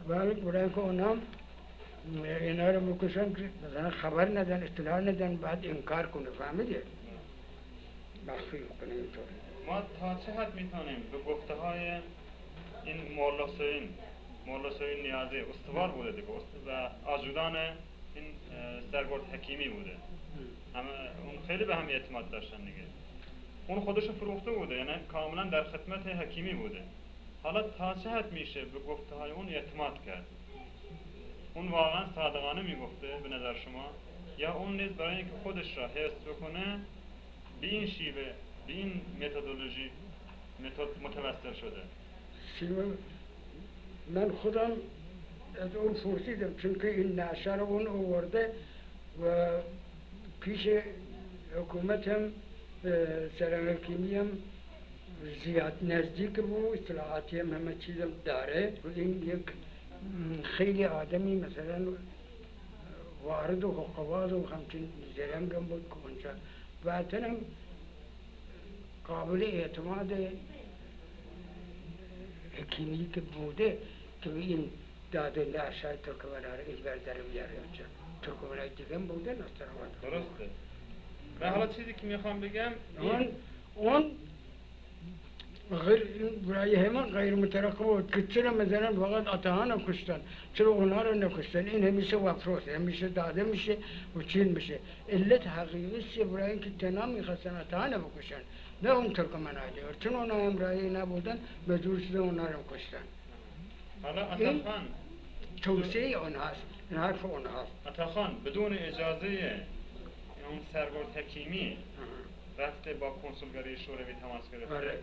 ولی برای که اونام اینا رو بکشن که مثلا خبر ندن اطلاع ندن بعد انکار کنه فهمیدی؟ مخفی کنه اینطور. ما تا چه حد میتونیم به گفته های این مولا حسین نیازی استوار بوده دیگه و آجودان این سرگرد حکیمی بوده، همه اون خیلی به هم اعتماد داشتن دیگه، اون خودش فروخته بوده، یعنی کاملا در خدمت حکیمی بوده. حالا تا چه حد میشه به گفته های اون اعتماد کرد؟ اون واقعا صادقانه میگفته به نظر شما، یا اون نیز برای اینکه خودش را حفظ بکنه به این شیوه، به این متدولوژی متوسل شده؟ من خودم از اون پرسیدم، چون که این نعشه رو اون آورده و پیش حکومت هم سران حکیمی هم زیاد نزدیک بود، اطلاعاتی هم همه چیزم داره و این یک خیلی آدمی مثلا وارد و قواد و همچین زرنگ هم بود که اونجا بعدتر هم قابل اعتماد حکیمی که بوده که این داده نعشه ترکمنها رو این برداره بیاره اونجا. ترکمنهای دیگه هم بوده نسترامات. درسته. و حالا چیزی که میخوام بگم اون برای همون غیر مترقب بود که چرا مثلا فقط آتاها رو کشتن، چرا اونا رو نکشتن، این همیشه وفروسه، همیشه داده میشه و چین میشه. علت حقیقیش برای اینکه تنها میخواستن آتاها رو بکشن، نه اون ترکمنهای دیگر، چون اونا هم رایی نبودن مجبور شده اونا رو کشتن. حالا آتاخان توصیه اونهاست، این حرف اونهاست. آتاخان بدون اجازه اون سرگرد حکیمی رفته با کنسولگری شوروی تماس گرفته. آره.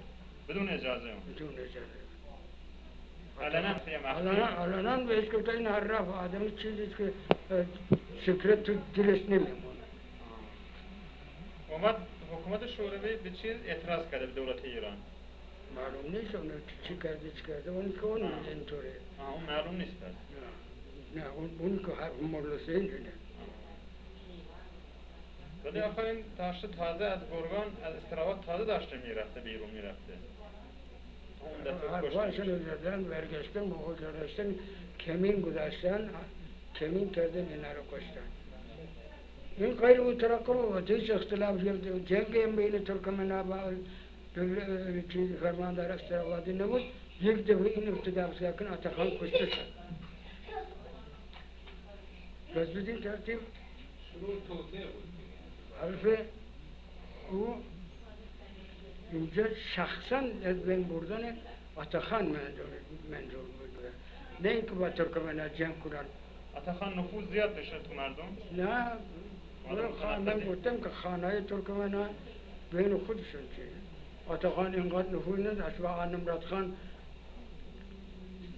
بدون اجازه اون. بدون اجازه. علنا بهش گفتن این هر رفت آدمی چیزی که سکرت تو دلش نمیمونه. اومد حکومت شوروی به چیز اعتراض کرده به دولت ایران؟ معلوم نیست اون چی کرده اون که اون اینطوره. اون معلوم نیست پس. نه اون که مولا حسین نه. ولی آخه این داشته تازه از گرگان از استراحات تازه داشته میرفته بیرون میرفته. حرفاشون رو زدن برگشتن موقع گذاشتن کمین گذاشتن، کمین کردن اینا رو کشتن. این غیر مترقب بود، هیچ اختلاف جنگ هم بین ترکمنها با فرماندار استراحاتی نبود. یک دفعه این ابتدا بسیار آتاخان کشته شد. بس بدین ترتیب حرف او اینجا شخصا از بین بردن آتاخان منظور بود، نه اینکه با ترکمنها جنگ کنن. آتاخان نفوذ زیاد بشه تو مردم؟ نه من گفتم که خانهای ترکمنها بین خودشون چیه. آتاخان اینقدر نفوذ نداشت و آنمراد خان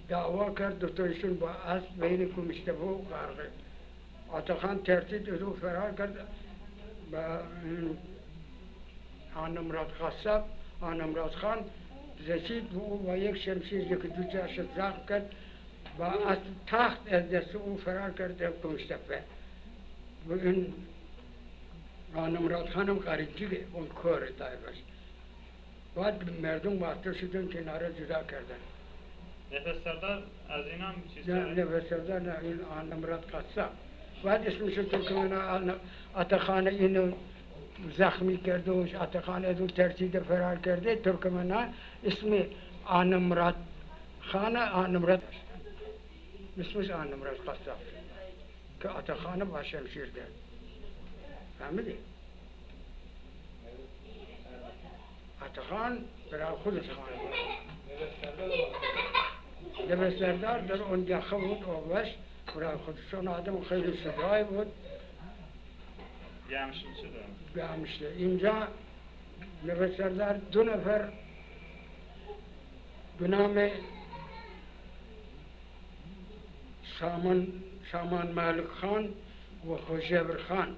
دعوا کرد دوتایشون با اسب بین کمیشتبه و غرقه. آتاخان ترتیب از او فرار کرد با آنمراد قصاب. آنمراد خان رسید به او با یک شمشیر یک دو جاش زخم کرد با از تخت از دست او فرار کرد در کمیشتبه. و این آنمراد خانم خریجیه اون کار طایفش. بعد مردم واسطه شدن که اینا را جدا کردن. نفس سردار از این هم چیز نه نفس سردار نه، این آنمراد قصاب. بعد اسمش ترکمنها آتاخان اینو زخمی کرده و آتاخان از اون ترسیده فرار کرده. ترکمنها اسم آنمراد خان آنمراد اسمش آنمراد قصاب که آتاخان با شمشیر کرد. فهمیدی؟ آتاخان برای خودش خانه بود. نفس سردار در اونجا بود آوش برای خودشون آدم خیلی شجاعی بود. گمشته اینجا نفس سردار دو نفر به نام سامان مالک خان و خوشبر خان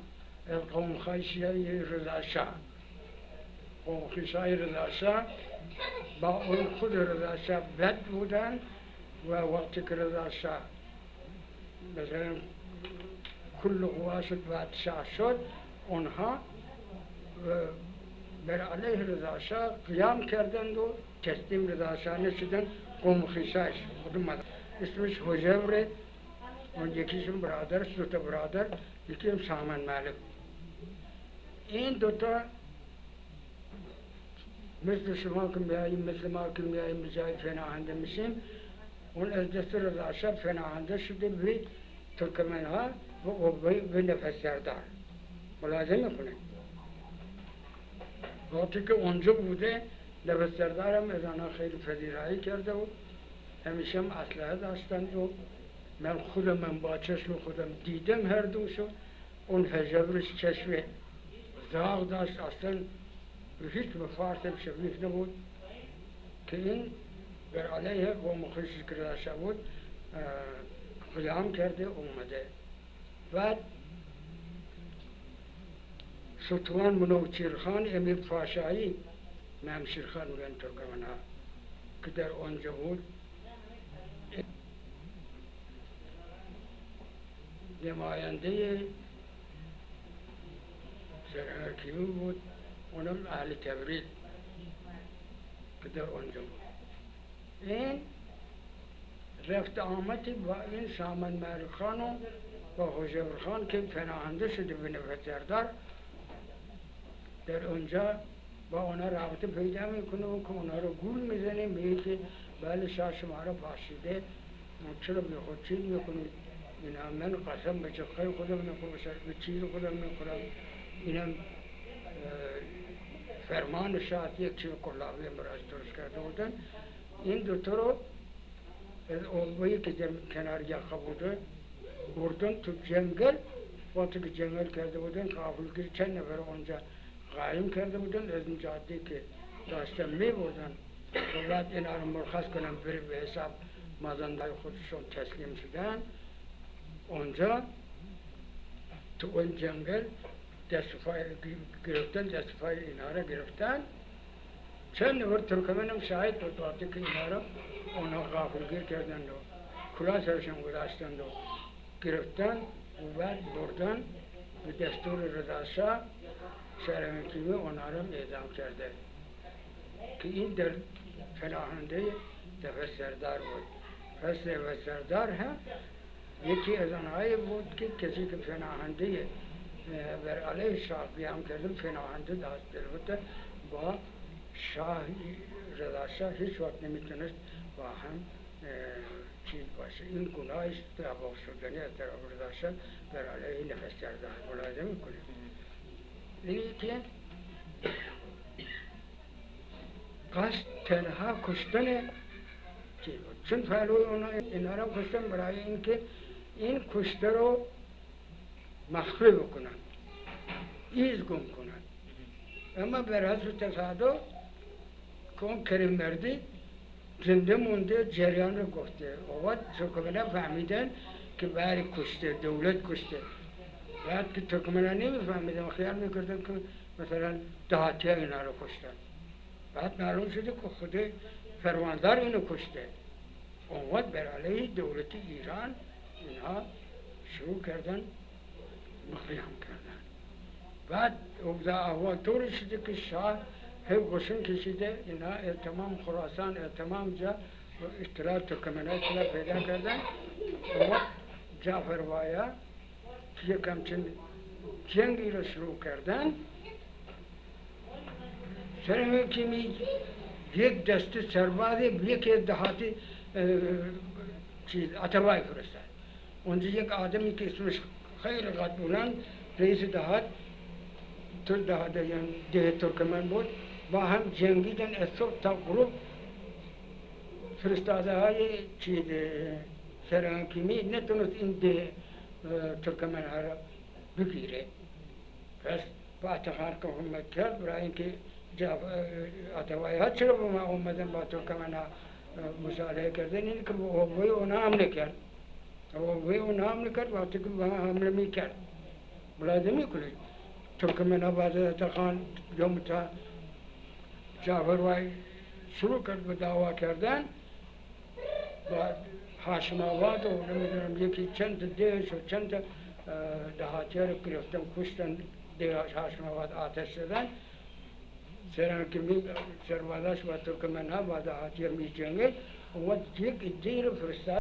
از قوم خیشی رضا شاه. قوم خیشی رضا شاه با اون خود رضا شاه بد بودن و وقتی که رضا شاه مثلا کل قواشت بادشاه شد، اونها بر علیه رضا شاه قیام کردند و تسلیم رضا شاه نشدند. قوم خیشایش اسمش هجوره، اون یکیشون برادر، دوتا برادر، یکی هم سامان مالک. این دوتا مثل شما که میاییم، مثل ما که میاییم جای پناهنده میشیم، اون از دست رضا شاه پناهنده شده به ترکمنها و به نفس سردار ملاحظه میکنه. وقتی که اونجا بوده نفس سردار هم از آنها خیلی پذیرایی کرده و همیشه هم اسلحه داشتند و من با چشم خودم دیدم هر دوشو. اون هجابرش چشم زاغ داشت، اصلا هیچ به فارس شبیه نبود که این بر علیه قوم خوشی کرده بود قیام کرده اومده. بعد ستوان منوچیرخان امیر پاشایی ممشیرخان میگن ترکمنها که در آنجا بود، نماینده سرحکیمی بود، اونم اهل تبریز که در آنجا بود. این رفت آمدی با این سامان مالک خان و با هجور خان که پناهنده شده به نفس سردار در اونجا با اونا رابطه پیدا میکنه و که اونا رو گول میزنه، میگه که بله شاه شما رو باشیده، چرا به خود چیز میکنید؟ اینا من قسم به چخه خودم میکنم، به چیز خودم میکنم، اینم فرمان شاه یک چیز کلاوی مراج درست کرده بودن. این دوتا رو از اولویی که کنار یخا بوده بردن تو جنگل. وقتی که جنگل کرده بودن قافلگیر چند نفر اونجا قایم کرده بودن، از این جاده که داشتن می بردن و بعد اینا رو مرخص کنن بره به حساب مازندای خودشون تسلیم شدن. اونجا تو اون جنگل دستفای گرفتن، دستفای اینا رو گرفتن. چند نفر ترکمن هم شاهد بود وقتی که اینا رو اونا غافلگیر کردن و کلاه سرشون گذاشتن و گرفتن و بعد بردن به دستور رضا شاه سرحکیمی اونا رو اعدام کرده که این در پناهنده نفس سردار بود. پس نفس سردار هم یکی از آنهایی بود که کسی که پناهنده بر علیه شاه قیام کرده پناهنده داشته بود. با شاه رضا شاه هیچ وقت نمیتونست با هم چیز باشه. این گناهش دعوا شدنی از طرف رضا شاه بر علیه نفس سردار ملاحظه میکنه. اینی که قصد تنها کشتن چیز بود، چون پهلوی اونا اینا رو کشتن برای اینکه این کشته رو مخفی بکنن، ایز گم کنن. اما بر حسب تصادف که اون کریم مردی زنده مونده جریان رو گفته. وقت ترکمنها فهمیدن که بری کشته، دولت کشته. بعد که ترکمنها نمیفهمیدن خیال میکردن که مثلا دهاتی ها اینا رو کشتن. بعد معلوم شده که خود فرماندار اینو کشته. اون وقت بر علیه دولت ایران اینها شروع کردن قیام کردن. بعد اول طوری شده که شاه قشن کشیده، اینا تمام خراسان تمام جا اطلاع ترکمنها اطلاع پیدا کردن. و جعفر وایا که یک همچین جنگی رو شروع کردن. سرحکیمی یک دسته سرباز یک دهاتی چیز اتباعی فرستاد. اونجا یک آدمی که اسمش خیلی قد بلند رئیس دهات یعنی ده ترکمن بود، با هم جنگیدن از صبح تا غروب. فرستاده های چیز سرحکیمی نتونست این ده ترکمن ها را بگیره. پس با اتخار که حکومت کرد برای اینکه اتباعی ها چرا با ما اومدن با ترکمن ها مصالحه کردن، این که وی اونا حمله کرد. وی اونا حمله کرد وقتی که با حمله میکرد. ملاحظه میکنید ترکمن ها بعد اتخان یوم تا جعفر وای شروع کرد به دعوا کردن. بعد هاشم آباد و نمیدونم یکی چند دهش و چند دهاتی رو گرفتن کشتن، ده هاشم آباد آتش زدن. سرحکیمی سربازاش و ترکمن ها و دهاتی رو می جنگید. و یک ایده رو فرستاد